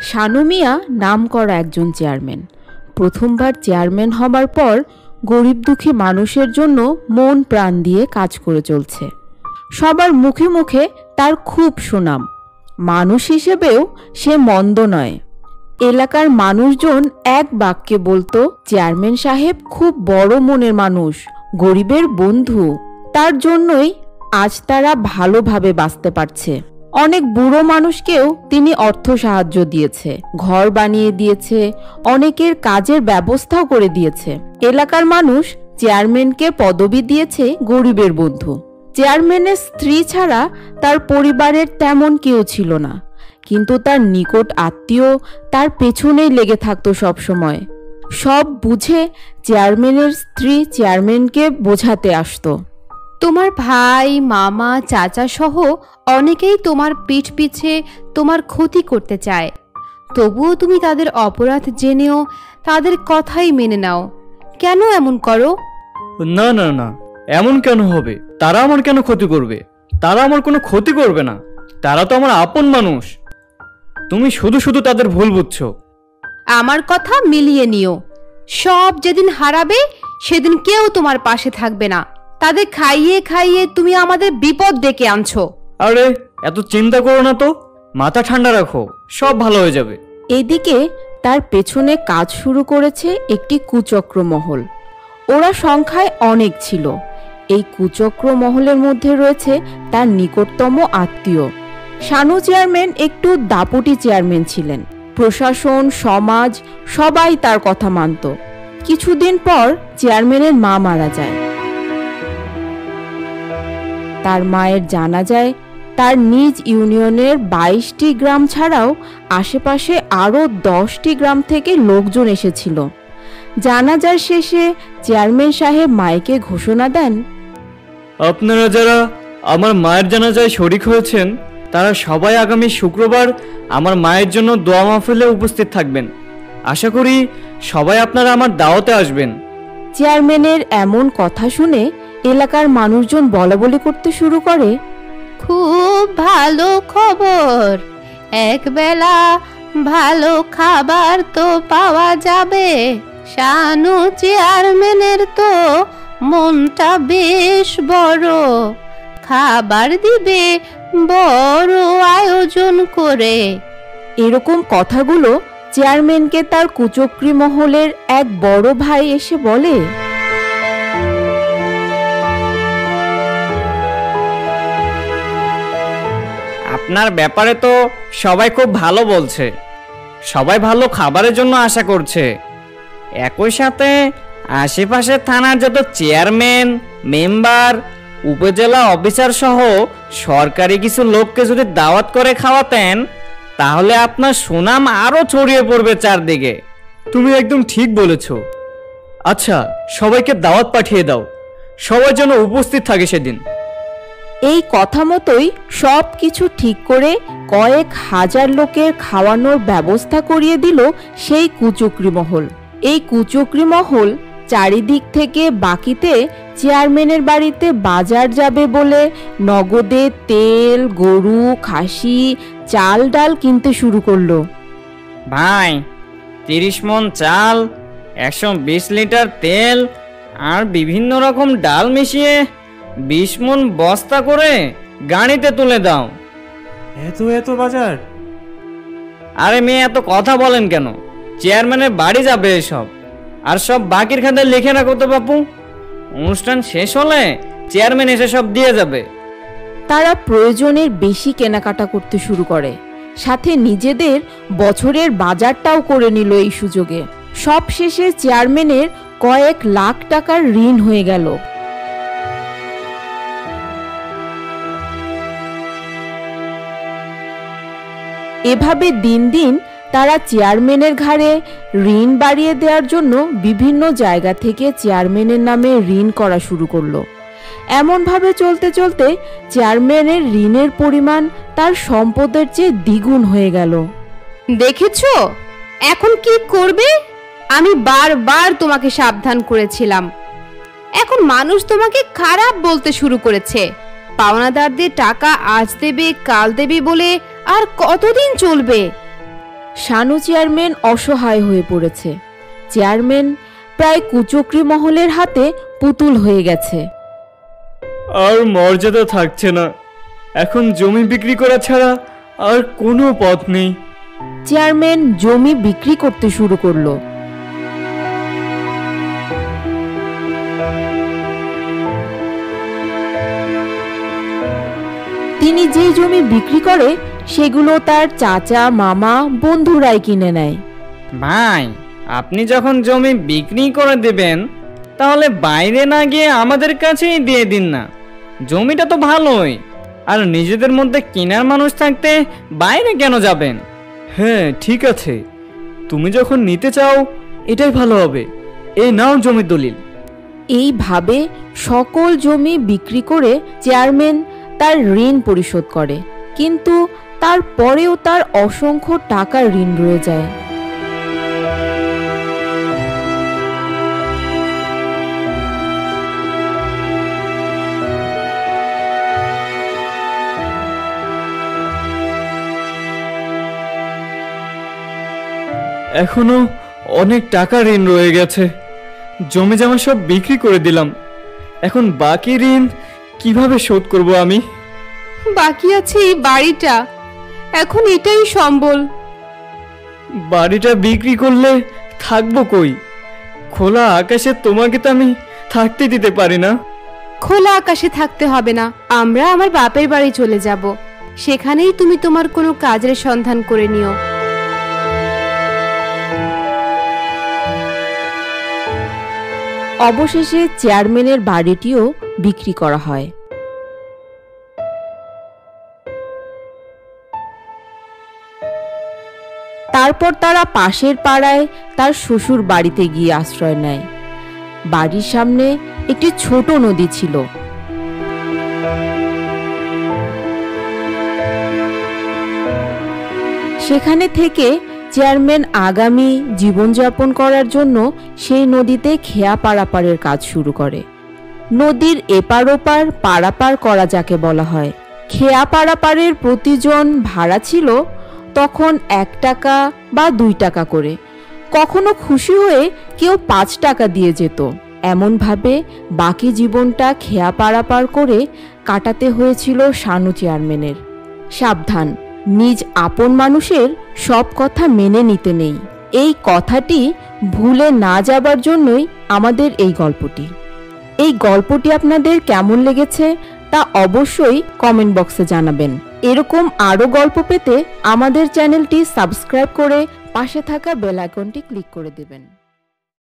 শানু মিয়া নামকরা একজন চেয়ারম্যান। প্রথমবার চেয়ারম্যান হবার পর গরিব দুঃখী মানুষের জন্য মন প্রাণ দিয়ে কাজ করে চলছে। সবার মুখে মুখে তার খুব সুনাম। মানুষ হিসেবেও সে মন্দ নয়। এলাকার মানুষজন এক বাক্যে বলতো, চেয়ারম্যান সাহেব খুব বড় মনের মানুষ, গরিবের বন্ধু। তার জন্যই আজ তারা ভালোভাবে বাঁচতে পারছে। অনেক বুড়ো মানুষকেও তিনি অর্থ সাহায্য দিয়েছে, ঘর বানিয়ে দিয়েছে, অনেকের কাজের ব্যবস্থাও করে দিয়েছে। এলাকার মানুষ চেয়ারম্যানকে পদবি দিয়েছে গরিবের বন্ধু। চেয়ারম্যানের স্ত্রী ছাড়া তার পরিবারের তেমন কেউ ছিল না, কিন্তু তার নিকট আত্মীয় তার পেছনেই লেগে থাকতো সব সময়। সব বুঝে চেয়ারম্যানের স্ত্রী চেয়ারম্যানকে বোঝাতে আসতো। তোমার ভাই, মামা, চাচা সহ অনেকেই তোমার পিঠ পিছে তোমার ক্ষতি করতে চায়, তবুও তুমি তাদের অপরাধ জেনেও তাদের কথাই মেনে নাও। কেন এমন করো? না না না, এমন কেন হবে? তারা আমার কেন ক্ষতি করবে? তারা আমার কোনো ক্ষতি করবে না। তারা তো আমার আপন মানুষ। তুমি শুধু শুধু তাদের ভুল বুঝছো। আমার কথা মিলিয়ে নিও। সব যেদিন হারাবে সেদিন কেউ তোমার পাশে থাকবে না। তাদের খাইয়ে খাইয়ে তুমি আমাদের বিপদ ডেকে আনছো। আরে এত চিন্তা করো না তো, মাথা ঠান্ডা রাখো, সব ভালো হয়ে যাবে। এদিকে তার পেছনে কাজ শুরু করেছে একটি কুচক্র মহল। ওরা সংখ্যায় অনেক ছিল। এই কুচক্র মহলের মধ্যে রয়েছে তার নিকটতম আত্মীয়। শানু চেয়ারম্যান একটু দাপুটি চেয়ারম্যান ছিলেন। প্রশাসন, সমাজ সবাই তার কথা মানত। কিছুদিন পর চেয়ারম্যানের মা মারা যায়। তার মায়ের জানাজায় তার নিজ ইউনিয়নের 22টি গ্রাম ছাড়াও আশেপাশে আরও 10টি গ্রাম থেকে লোকজন এসেছিল। জানাজার শেষে চেয়ারম্যান সাহেব মাইকে ঘোষণা দেন, আপনারা যারা আমার মায়ের জানাজায় শরিক হয়েছেন তারা সবাই আগামী শুক্রবার আমার মায়ের জন্য দোয়া মাহফিলে উপস্থিত থাকবেন। আশা করি সবাই আপনারা আমার দাওয়াতে আসবেন। চেয়ারম্যানের এমন কথা শুনে এলাকার মানুষজন বলাবলি করতে শুরু করে, খুব ভালো খবর, একবেলা ভালো খাবার তো পাওয়া যাবে। শানু চেয়ারম্যানের তো মনটা বেশ বড়, খাবার দিবে বড় আয়োজন করে। এরকম কথাগুলো চেয়ারম্যানকে তার কুচক্রী মহলের এক বড় ভাই এসে বলে। আপনার ব্যাপারে তো সবাই খুব ভালো বলছে, সবাই ভালো খাবারের জন্য আশা করছে। একই সাথে আশেপাশের থানার যত চেয়ারম্যান, মেম্বার, উপজেলা অফিসার সহ সরকারি কিছু লোককে যদি দাওয়াত করে খাওয়াতেন তাহলে আপনার সুনাম আরো ছড়িয়ে পড়বে চারদিকে। তুমি একদম ঠিক বলেছ। আচ্ছা, সবাইকে দাওয়াত পাঠিয়ে দাও, সবাই যেন উপস্থিত থাকে সেদিন। এই কথা মতোই সব কিছু ঠিক করে কয়েক হাজার লোকের খাওয়ানোর ব্যবস্থা করিয়ে দিল সেই কুচক্রী মহল। এই কুচক্রী মহল চারিদিক থেকে বাকিতে চেয়ারম্যানের বাড়িতে বাজার যাবে বলে নগদে তেল, গরু, খাসি, চাল ডাল কিনতে শুরু করলো। ভাই, 30 মণ চাল, 120 লিটার তেল আর বিভিন্ন রকম ডাল মিশিয়ে 20 মণ বস্তা করে গাড়িতে তুলে দাও। এত বাজার? আরে মেয়ে, এত কথা বলেন কেন? চেয়ারম্যানের বাড়ি যাবে এসব। আর সব বাকির খাতায় লিখে রাখো তো বাপু, অনুষ্ঠান শেষ হলে চেয়ারম্যান এসে সব দিয়ে যাবে। তারা প্রয়োজনের বেশি কেনাকাটা করতে শুরু করে, সাথে নিজেদের বছরের বাজারটাও করে নিল এই সুযোগে। সব শেষে চেয়ারম্যানের কয়েক লাখ টাকার ঋণ হয়ে গেল। এভাবে দিন দিন তারা চেয়ারম্যানের ঘাড়ে ঋণ বাড়িয়ে দেওয়ার জন্য বিভিন্ন জায়গা থেকে চেয়ারম্যানের নামে ঋণ করা শুরু করলো। এমনভাবে চলতে চলতে চেয়ারম্যানের ঋণের পরিমাণ তার সম্পদের চেয়ে দ্বিগুণ হয়ে গেল। দেখেছো এখন কি করবে? আমি বারবার তোমাকে সাবধান করেছিলাম। এখন মানুষ তোমাকে খারাপ বলতে শুরু করেছে। পাওনাদারদের টাকা আজ দেবে কাল দেবে বলে আর কতদিন চলবে? শানু চেয়ারম্যান অসহায় হয়ে পড়েছে। চেয়ারম্যান প্রায় কুচক্রি মহলের হাতে পুতুল হয়ে গেছে। আর মর্যাদা থাকছে না, এখন জমি বিক্রি করা ছাড়া আর কোনো পথ নেই। চেয়ারম্যান জমি বিক্রি করতে শুরু করলো। তিনি যে জমি বিক্রি করে সেগুলো তার চাচা, মামা, বন্ধুরাই কিনে নেয়। ভাই, আপনি যখন জমি বিক্রি করে দেবেন তাহলে বাইরে না গিয়ে আমাদের কাছেই দিয়ে দিন না। জমিটা তো ভালোই, আর নিজেদের মধ্যে কেনার মানুষ থাকতে বাইরে কেন যাবেন? হ্যাঁ ঠিক আছে, তুমি যখন নিতে চাও এটাই ভালো হবে। এই নাও জমির দলিল। এইভাবে সকল জমি বিক্রি করে চেয়ারম্যান তার ঋণ পরিশোধ করে, কিন্তু তারপরেও তার অসংখ্য টাকার ঋণ রয়ে যায়। এখনো অনেক টাকা ঋণ রয়ে গেছে। জমি জমা সব বিক্রি করে দিলাম, এখন বাকি ঋণ কিভাবে শোধ করব আমি? বাকি আছে এই বাড়িটা, এখন এটাই সম্বল। বাড়িটা বিক্রি করলে থাকবো কই? খোলা আকাশে তোমাকে তো আমি থাকতে দিতে পারি না। খোলা আকাশে থাকতে হবে না, আমরা আমার বাপের বাড়ি চলে যাব, সেখানেই তুমি তোমার কোনো কাজের সন্ধান করে নিও। অবশেষে চেয়ারম্যানের বাড়িটিও বিক্রি করা হয়। তারপর তারা পাশের পাড়ায় তার শ্বশুর বাড়িতে গিয়ে আশ্রয় নেয়। বাড়ির সামনে একটি ছোট নদী ছিল। সেখানে থেকে চেয়ারম্যান আগামী জীবনযাপন করার জন্য সেই নদীতে খেয়া পারাপারের কাজ শুরু করে। নদীর এপার ওপার পারাপার করা যাকে বলা হয়। খেয়া পারাপারের প্রতিজন ভাড়া ছিল তখন 1 টাকা বা 2 টাকা করে। কখনো খুশি হয়ে কেউ 5 টাকা দিয়ে যেত। এমনভাবে বাকি জীবনটা খেয়া পারাপার করে কাটাতে হয়েছিল শানু চেয়ারম্যানের। সাবধান, নিজ আপন মানুষের সব কথা মেনে নিতে নেই। এই কথাটি ভুলে না যাবার জন্যই আমাদের এই গল্পটি। এই গল্পটি আপনাদের কেমন লেগেছে তা অবশ্যই কমেন্ট বক্সে জানাবেন। এরকম আরও গল্প পেতে আমাদের চ্যানেলটি সাবস্ক্রাইব করে পাশে থাকা বেল আইকনটি ক্লিক করে দেবেন।